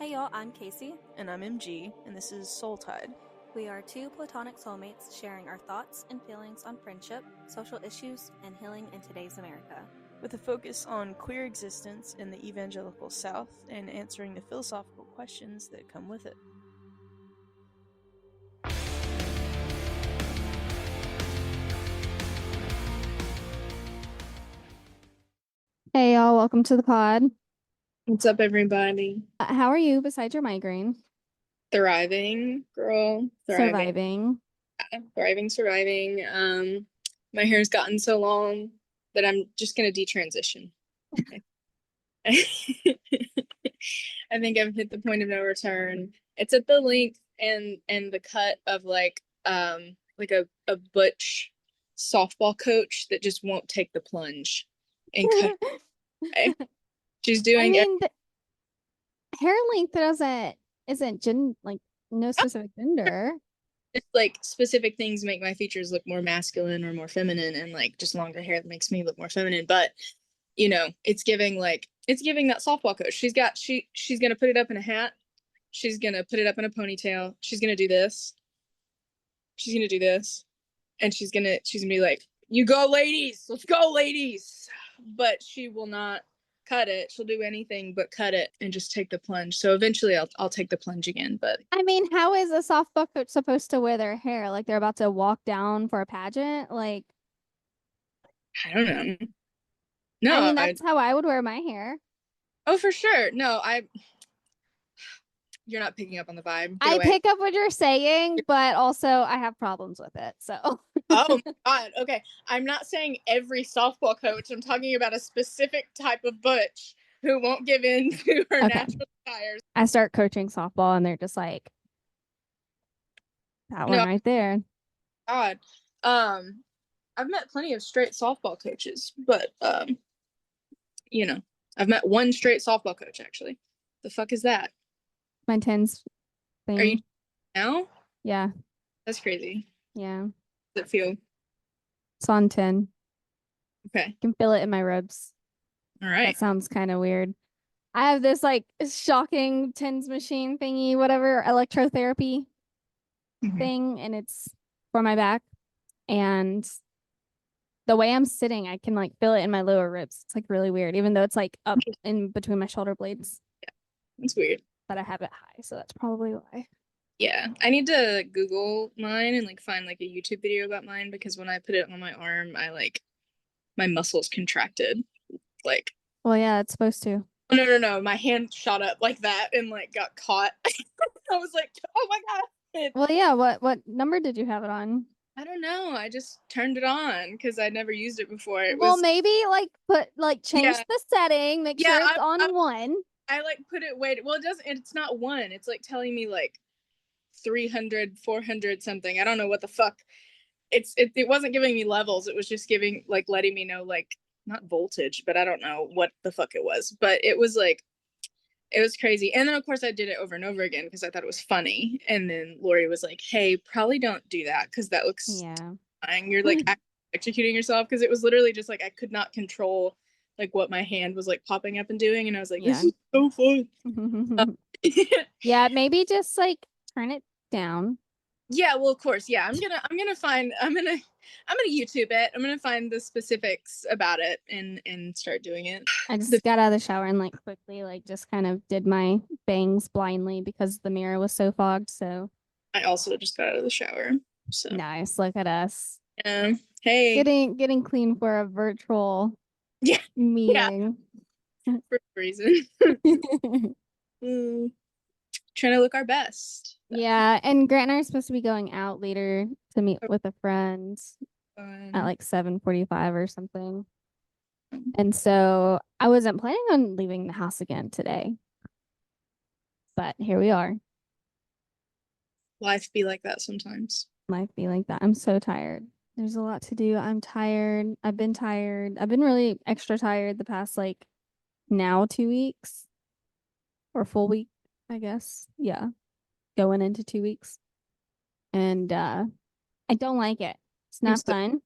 Hey y'all, I'm Kasey. And I'm MG, and this is Soul Tied. We are two platonic soulmates sharing our thoughts and feelings on friendship, social issues, and healing in today's America. With a focus on queer existence in the evangelical South and answering the philosophical questions that come with it. Hey y'all, welcome to the pod. What's up, everybody? How are you besides your migraine? Thriving, girl. Thriving. Surviving. My hair's gotten so long that I'm just gonna detransition. I think I've hit the point of no return. It's at the length and the cut of like a butch softball coach that just won't take the plunge and cut. She's doing the hair length isn't no specific gender. Just like specific things make my features look more masculine or more feminine, and like just longer hair makes me look more feminine. But you know, it's giving that softball coach. She's gonna put it up in a hat. She's gonna put it up in a ponytail. She's gonna do this. She's gonna do this, and she's gonna be like, "You go, ladies! Let's go, ladies!" But she will not cut it. She'll do anything but cut it and just take the plunge. So eventually I'll take the plunge again. But I mean, how is a softball coach supposed to wear their hair? Like they're about to walk down for a pageant? Like, I don't know. No, I mean, that's how I would wear my hair. Oh, for sure. No, you're not picking up on the vibe. I pick up what you're saying, but also I have problems with it. So Oh my God. Okay. I'm not saying every softball coach. I'm talking about a specific type of butch who won't give in to her natural desires. I start coaching softball and they're just like, that one right there. God. I've met plenty of straight softball coaches, but you know, I've met one straight softball coach actually. The fuck is that? My tens thing. Are you now? Yeah. That's crazy. Yeah. Does it feel? It's on 10. Okay. I can feel it in my ribs. All right. That sounds kind of weird. I have this like shocking tens machine thingy, whatever, electrotherapy thing, and it's for my back. And the way I'm sitting, I can like feel it in my lower ribs. It's like really weird, even though it's like up in between my shoulder blades. Yeah, it's weird. But I have it high, so that's probably why. Yeah, I need to Google mine and like find like a YouTube video about mine, because when I put it on my arm, my muscles contracted. Like, well, yeah, it's supposed to. No, my hand shot up like that and like got caught. I was like, oh my God. Well, yeah, what number did you have it on? I don't know. I just turned it on because I'd never used it before. Maybe change the setting, make sure it's on 1. I like put it well, it's not 1. It's like telling me like 300, 400 something. I don't know what the fuck. It wasn't giving me levels. It was just letting me know like not voltage, but I don't know what the fuck it was. But it was crazy. And then of course I did it over and over again because I thought it was funny. And then Lori was like, "Hey, probably don't do that because that looks fine. You're like executing yourself." Because it was literally just like I could not control like what my hand was like popping up and doing, and I was like, "This is so fun." Yeah, maybe just like turn it down. Yeah, well, of course, yeah. I'm gonna YouTube it. I'm gonna find the specifics about it and start doing it. I just got out of the shower and like quickly like just kind of did my bangs blindly because the mirror was so fogged. So I also just got out of the shower. So nice. Look at us. Hey, getting clean for a virtual meeting. Yeah. For a reason. Trying to look our best. Yeah, and Grant and I are supposed to be going out later to meet with a friend at like 7:45 or something. And so I wasn't planning on leaving the house again today. But here we are. Life be like that sometimes. Life be like that. I'm so tired. There's a lot to do. I'm tired. I've been tired. I've been really extra tired the past like now 2 weeks or full week, I guess. Yeah. Going into 2 weeks. And I don't like it. It's not fun.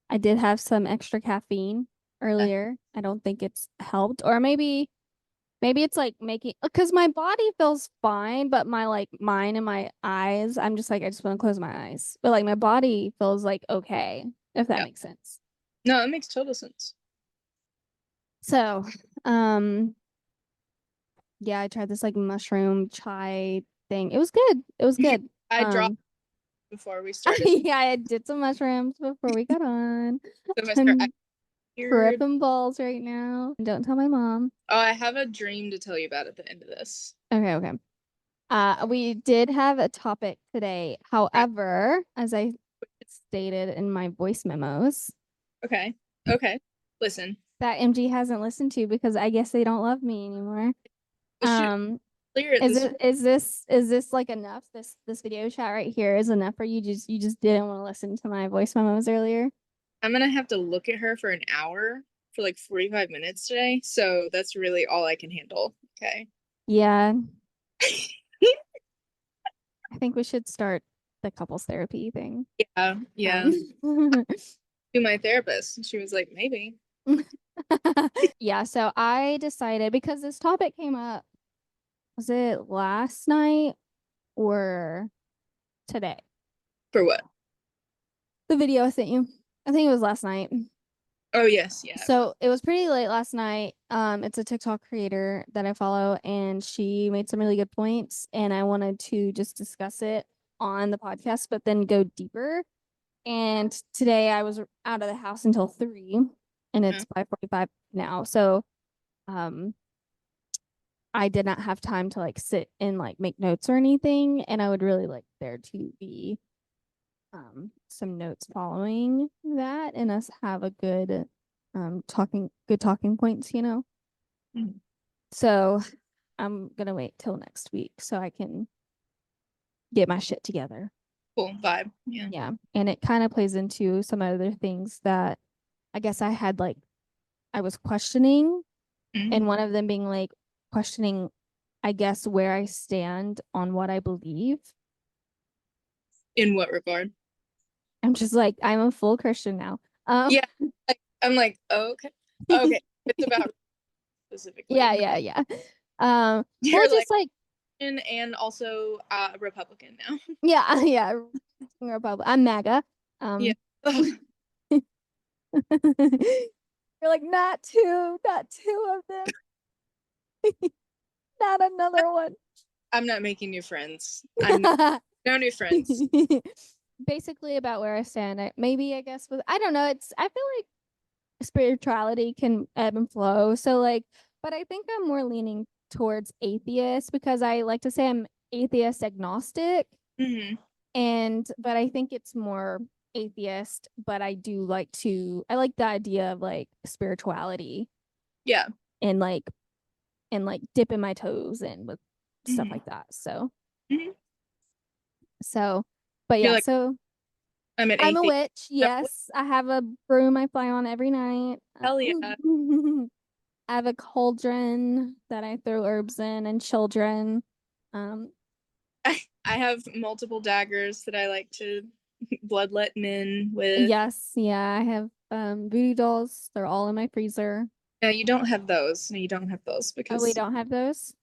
I did have some extra caffeine earlier. I don't think it's helped. Or maybe Maybe it's like making, because my body feels fine, but my like mind and my eyes, I'm just like, I just want to close my eyes. But like my body feels like okay, if that Yeah. makes sense. No, it makes total sense. So, yeah, I tried this like mushroom chai thing. It was good. It was good. I dropped before we started. Yeah, I did some mushrooms before we got on. Semester. I'm tripping balls right now. Don't tell my mom. Oh, I have a dream to tell you about at the end of this. Okay, okay. We did have a topic today. However, as I stated in my voice memos, Okay. Okay. Listen. that MG hasn't listened to because I guess they don't love me anymore. Is this like enough? This video chat right here is enough for you? You just didn't want to listen to my voice memos earlier? I'm gonna have to look at her for an hour for like 45 minutes today. So that's really all I can handle. Okay. Yeah. I think we should start the couples therapy thing. Yeah. Yeah. To my therapist. She was like, maybe. Yeah, so I decided because this topic came up, was it last night or today? For what? The video I sent you. I think it was last night. Oh yes, yeah. So it was pretty late last night. It's a TikTok creator that I follow, and she made some really good points, and I wanted to just discuss it on the podcast, but then go deeper. And today I was out of the house until 3, and it's 5:45 now. So I did not have time to like sit and like make notes or anything, and I would really like there to be some notes following that and us have a good talking points, you know. Mhm. So I'm gonna wait till next week so I can get my shit together. Cool vibe. Yeah. Yeah, and it kind of plays into some other things that I guess I was questioning, and one of them being like questioning, I guess, where I stand on what I believe. In what regard? I'm just like, I'm a full Christian now. Yeah. I'm like, oh, okay. Okay. It's about specifically. Yeah. You're just like and also a Republican now. Yeah. Republic. I'm MAGA. Yeah. You're like, not two of them. Not another one. I'm not making new friends. No new friends. Basically about where I stand. I guess I don't know. I feel like spirituality can ebb and flow. So like, but I think I'm more leaning towards atheist because I like to say I'm atheist agnostic. But I think it's more atheist, but I like the idea of like spirituality. Yeah. And like dipping my toes in with stuff like that. So but yeah, like, so I'm a witch. Yes. I have a broom I fly on every night. Hell yeah. I have a cauldron that I throw herbs in and children. I have multiple daggers that I like to bloodlet men with. Yes, yeah, I have voodoo dolls. They're all in my freezer. No, you don't have those. No, you don't have those because we don't have those.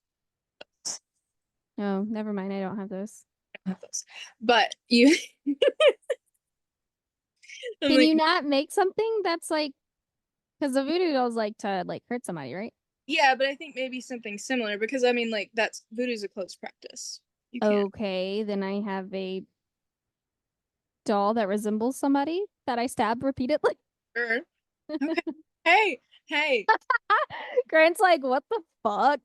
Oh, never mind. I don't have those. I don't have those. But you can you not make something that's like, because the voodoo dolls like to like hurt somebody, right? Yeah, but I think maybe something similar because I mean, like that's voodoo's a close practice. Okay, then I have a doll that resembles somebody that I stab repeatedly. Sure. Okay. Hey. Grant's like, what the fuck?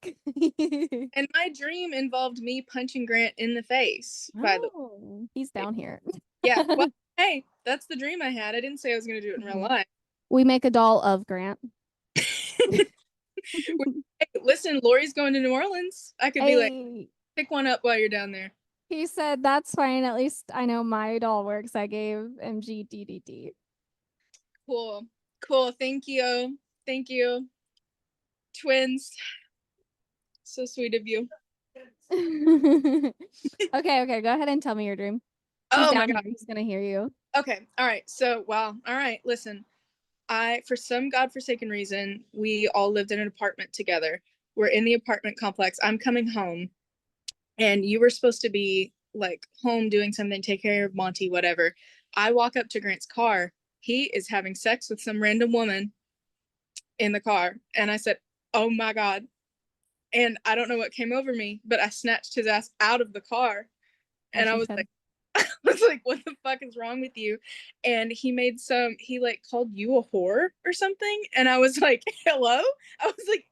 And my dream involved me punching Grant in the face. By the way, he's down here. Yeah. Well, hey, that's the dream I had. I didn't say I was going to do it in real life. We make a doll of Grant. Hey, listen, Lori's going to New Orleans. I could be like, pick one up while you're down there. He said, that's fine. At least I know my doll works. I gave MG DDD. Cool. Thank you. Twins. So sweet of you. Okay. Go ahead and tell me your dream. Oh my God. He's going to hear you. Okay. All right. So, wow. All right. Listen, for some godforsaken reason, we all lived in an apartment together. We're in the apartment complex. I'm coming home, and you were supposed to be like home doing something, take care of Monty, whatever. I walk up to Grant's car. He is having sex with some random woman in the car. And I said, oh my God. And I don't know what came over me, but I snatched his ass out of the car. And I was like, what the fuck is wrong with you? And he like called you a whore or something. And I was like, hello? I was like,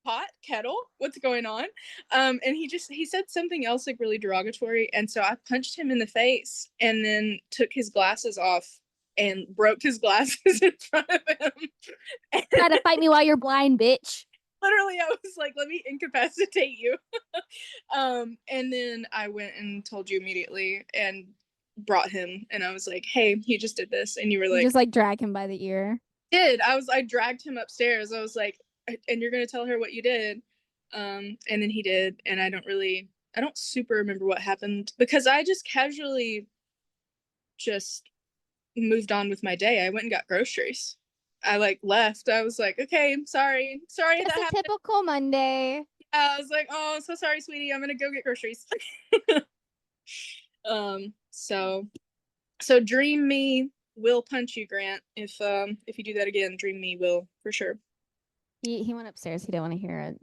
pot, kettle, what's going on? And he said something else like really derogatory. And so I punched him in the face and then took his glasses off and broke his glasses in front of him. Try to fight me while you're blind, bitch. Literally, I was like, let me incapacitate you. And then I went and told you immediately and brought him, and I was like, hey, he just did this. And you were like, just like drag him by the ear. I dragged him upstairs. I was like, and you're gonna tell her what you did. And then he did, and I don't super remember what happened because I just casually just moved on with my day. I went and got groceries. I like left. I was like, okay, I'm sorry That's that a happened. typical Monday. I was like, oh, so sorry, sweetie. I'm gonna go get groceries. So dream me will punch you, Grant. If you do that again, dream me will for sure. He went upstairs. He didn't want to hear it.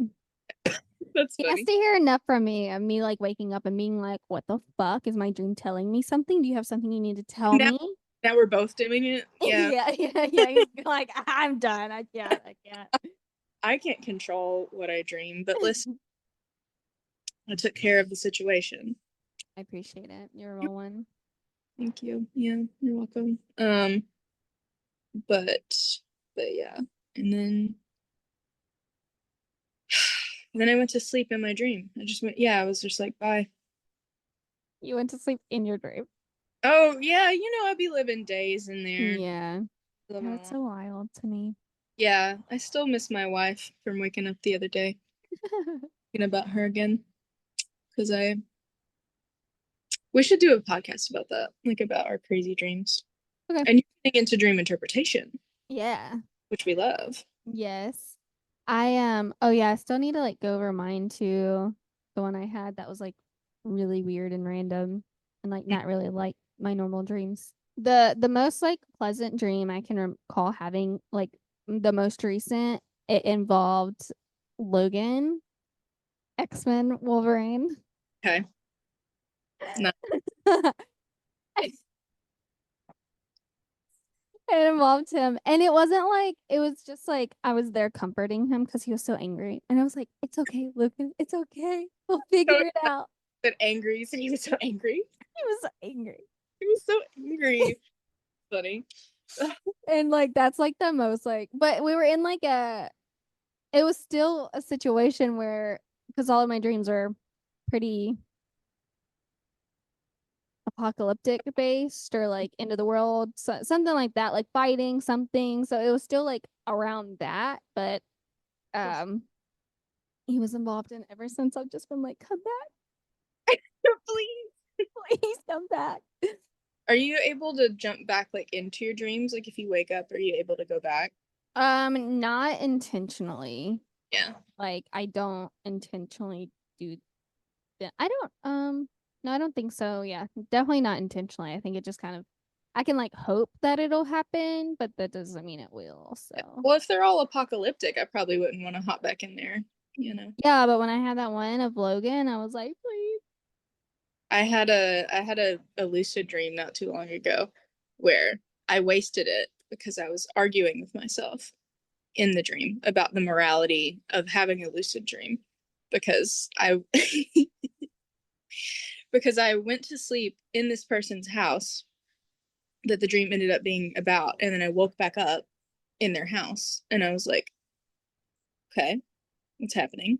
That's He funny. has to hear enough from me of me like waking up and being like, what the fuck? Is my dream telling me something? Do you have something you need to tell me? Now we're both doing it. Yeah. yeah. He's like, I'm done. I can't. I can't control what I dream, but listen, I took care of the situation. I appreciate it. You're a real one. Thank you. Yeah, you're welcome. But yeah. And then I went to sleep in my dream. I was just like, bye. You went to sleep in your dream. Oh, yeah, I'd be living days in there. Yeah. That's so wild to me. Yeah, I still miss my wife from waking up the other day. Thinking about her again. Because we should do a podcast about that, like about our crazy dreams. Okay. And you're getting into dream interpretation. Yeah. Which we love. Yes. I still need to like go over mine too. The one I had that was like really weird and random and like not really like my normal dreams. The most like pleasant dream I can recall having, like the most recent, it involved Logan, X-Men Wolverine. Okay. No. It involved him, and it wasn't like, it was just like I was there comforting him because he was so angry, and I was like, it's okay, Logan, it's okay, we'll figure it out. But angry, so he was so angry. He was so angry. He was so angry. Funny. And like that's like the most like, but we were in like it was still a situation where, because all of my dreams are pretty apocalyptic based or like end of the world, something like that, like fighting something. So it was still like around that, but he was involved in ever since. I've just been like, come back. Please come back. Are you able to jump back like into your dreams? Like if you wake up, are you able to go back? Not intentionally. Yeah. Like I don't intentionally do that. I don't no, I don't think so. Yeah, definitely not intentionally. I think it just kind of, I can like hope that it'll happen, but that doesn't mean it will. So well, if they're all apocalyptic, I probably wouldn't want to hop back in there, Yeah, but when I had that one of Logan, I was like, please. I had a lucid dream not too long ago where I wasted it because I was arguing with myself in the dream about the morality of having a lucid dream because I went to sleep in this person's house that the dream ended up being about, and then I woke back up in their house and I was like, okay, what's happening?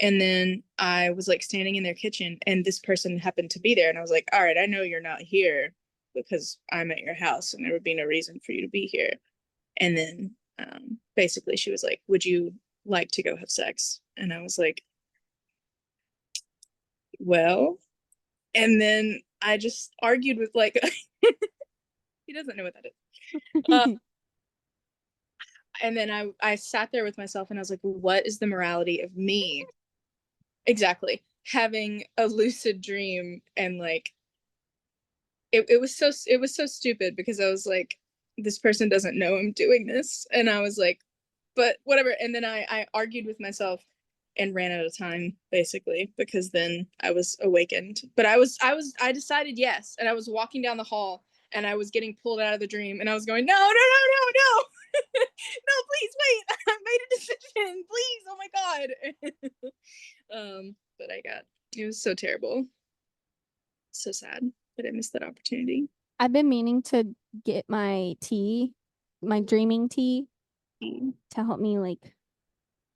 And then I was like standing in their kitchen and this person happened to be there, and I was like, all right, I know you're not here because I'm at your house and there would be no reason for you to be here. And then basically she was like, would you like to go have sex? And I was like, well, and then I just argued with like he doesn't know what that is. And then I sat there with myself and I was like, what is the morality of me? Exactly. Having a lucid dream, and like it was so stupid, because I was like, this person doesn't know I'm doing this. And I was like, but whatever. And then I argued with myself and ran out of time, basically, because then I was awakened. But I decided yes, and I was walking down the hall and I was getting pulled out of the dream, and I was going, no, no, no, no, no. No, please wait. I made a decision. Please. Oh my God. But it was so terrible. So sad that I missed that opportunity. I've been meaning to get my tea, my dreaming tea, to help me like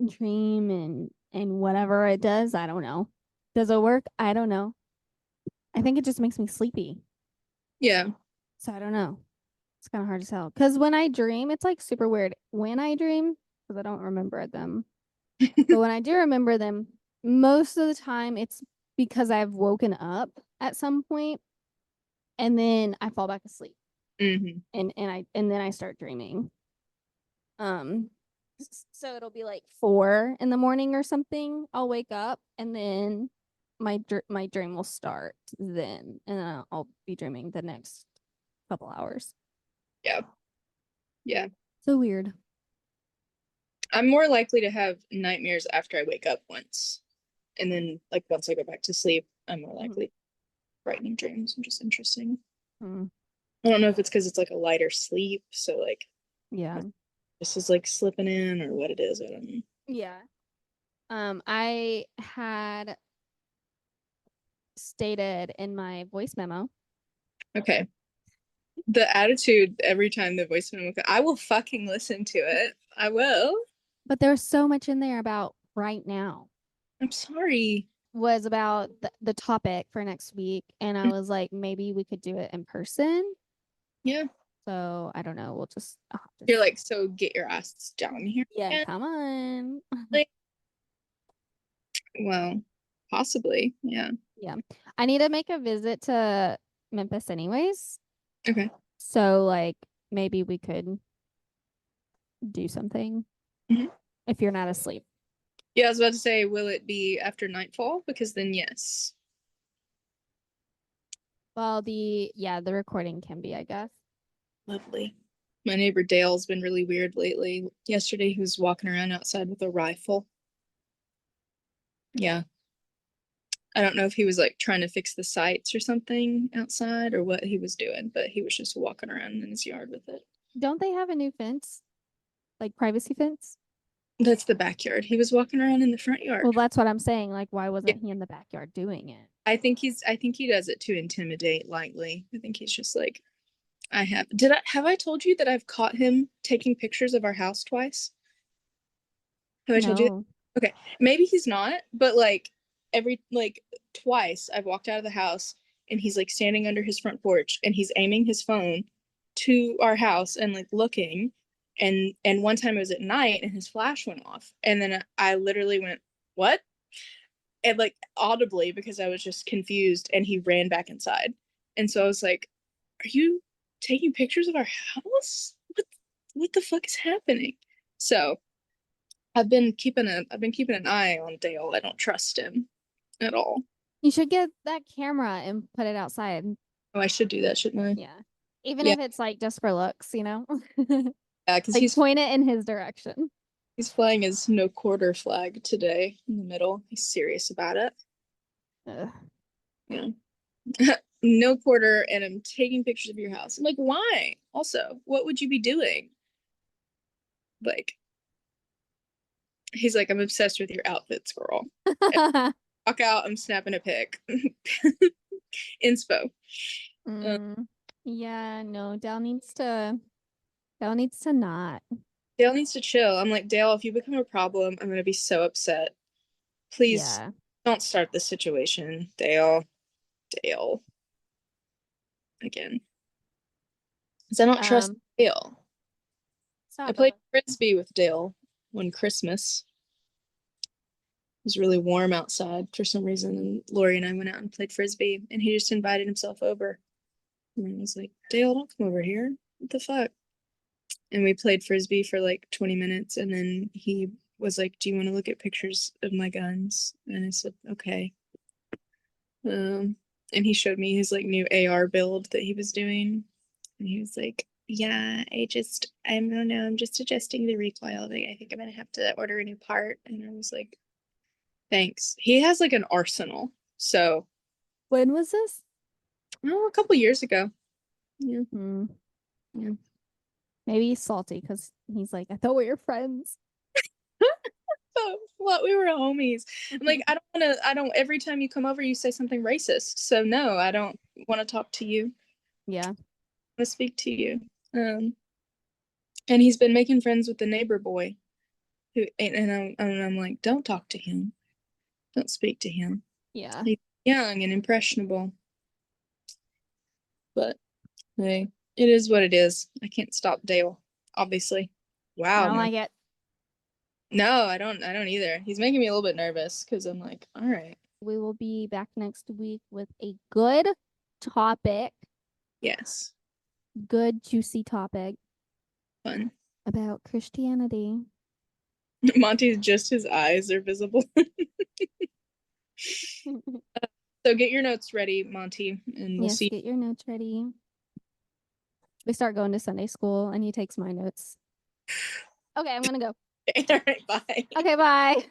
dream and whatever it does. I don't know. Does it work? I don't know. I think it just makes me sleepy. Yeah. So I don't know. It's kind of hard to tell. Because when I dream, it's like super weird. When I dream, because I don't remember them. But when I do remember them, most of the time it's because I've woken up at some point and then I fall back asleep. Mm-hmm. And then I start dreaming. So it'll be like 4 in the morning or something. I'll wake up and then my dream will start then, and then I'll be dreaming the next couple hours. Yeah. Yeah. So weird. I'm more likely to have nightmares after I wake up once. And then like once I go back to sleep, I'm more likely frightening dreams, which is interesting. I don't know if it's because it's like a lighter sleep, so like Yeah. this is like slipping in, or what it is. I don't know. Yeah. I had stated in my voice memo. Okay. The attitude every time the voice memo, I will fucking listen to it. I will. But there's so much in there about right now. I'm sorry. Was about the topic for next week, and I was like, maybe we could do it in person. Yeah. So I don't know. We'll just. You're like, so get your ass down here. Yeah, come on. Like, well, possibly. Yeah. Yeah, I need to make a visit to Memphis, anyways. Okay. So like, maybe we could do something if you're not asleep. Yeah, I was about to say, will it be after nightfall? Because then yes. Well, the recording can be, I guess. Lovely. My neighbor Dale's been really weird lately. Yesterday he was walking around outside with a rifle. Yeah. I don't know if he was like trying to fix the sights or something outside, or what he was doing, but he was just walking around in his yard with it. Don't they have a new fence? Like privacy fence? That's the backyard. He was walking around in the front yard. Well, that's what I'm saying. Like, why wasn't he in the backyard doing it? I think he does it to intimidate lightly. I think he's just like, have I told you that I've caught him taking pictures of our house twice? Have I told you that? Okay. Maybe he's not, but like twice I've walked out of the house and he's like standing under his front porch and he's aiming his phone to our house and like looking. And one time it was at night and his flash went off. And then I literally went, what? And like audibly, because I was just confused, and he ran back inside. And so I was like, are you taking pictures of our house? What the fuck is happening? So I've been keeping an eye on Dale. I don't trust him at all. You should get that camera and put it outside. Oh, I should do that, shouldn't I? Yeah. Even if it's like just for looks, you know? Yeah, because like point it in his direction. He's flying his no quarter flag today in the middle. He's serious about it. Yeah. No quarter, and I'm taking pictures of your house. I'm like, why? Also, what would you be doing? Like, he's like, I'm obsessed with your outfits, girl. Walk out, I'm snapping a pic. Inspo. Yeah, no, Dale needs to not. Dale needs to chill. I'm like, Dale, if you become a problem, I'm gonna be so upset. Please don't start this situation, Dale. Again. Because I don't trust Dale. I played Frisbee with Dale one Christmas. It was really warm outside for some reason, and Lori and I went out and played Frisbee, and he just invited himself over. And I was like, Dale, don't come over here. What the fuck? and we played frisbee for like 20 minutes, and then he was like, "Do you want to look at pictures of my guns?" And I said, "Okay." And he showed me his like new AR build that he was doing, and he was like, "Yeah, I don't know, I'm just adjusting the recoil. Like, I think I'm gonna have to order a new part." And I was like, "Thanks." He has like an arsenal. So, When was this? a couple years ago. Yeah. Yeah. Maybe he's salty because he's like, I thought we were friends. What, we were homies. I'm like, I don't every time you come over you say something racist. So no, I don't want to talk to you. Yeah. I want to speak to you. And he's been making friends with the neighbor boy who and I'm like, don't talk to him. Don't speak to him. Yeah. He's young and impressionable. But hey, it is what it is. I can't stop Dale, obviously. Wow. I don't like it. No, I don't either. He's making me a little bit nervous because I'm like, all right. We will be back next week with a good topic. Yes. Good, juicy topic. Fun. About Christianity. Monty's just his eyes are visible. So get your notes ready, Monty, and we'll see. Get your notes ready. We start going to Sunday school and he takes my notes. Okay, I'm gonna go. All right, bye. Okay, bye.